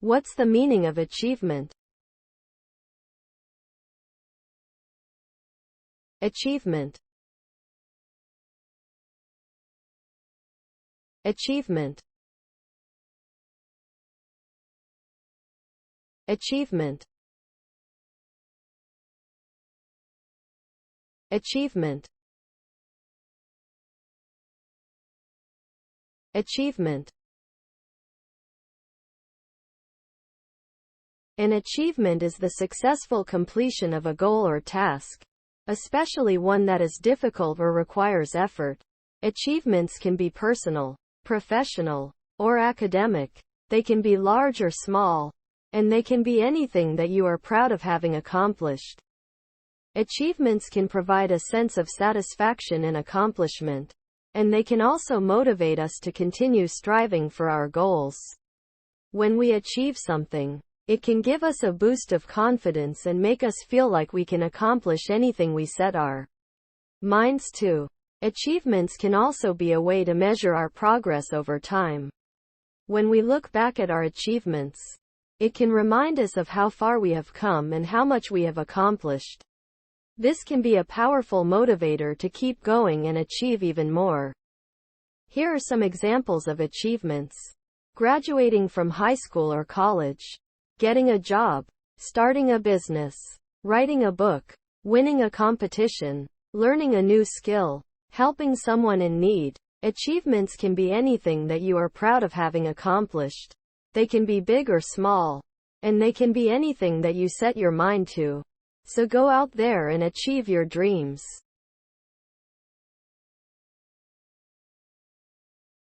What's the meaning of achievement? Achievement. Achievement. Achievement. Achievement. Achievement. An achievement is the successful completion of a goal or task, especially one that is difficult or requires effort. Achievements can be personal, professional, or academic. They can be large or small, and they can be anything that you are proud of having accomplished. Achievements can provide a sense of satisfaction and accomplishment, and they can also motivate us to continue striving for our goals. When we achieve something, it can give us a boost of confidence and make us feel like we can accomplish anything we set our minds to. Achievements can also be a way to measure our progress over time. When we look back at our achievements, it can remind us of how far we have come and how much we have accomplished. This can be a powerful motivator to keep going and achieve even more. Here are some examples of achievements: graduating from high school or college, getting a job, starting a business, writing a book, winning a competition, learning a new skill, helping someone in need. Achievements can be anything that you are proud of having accomplished. They can be big or small, and they can be anything that you set your mind to. So go out there and achieve your dreams.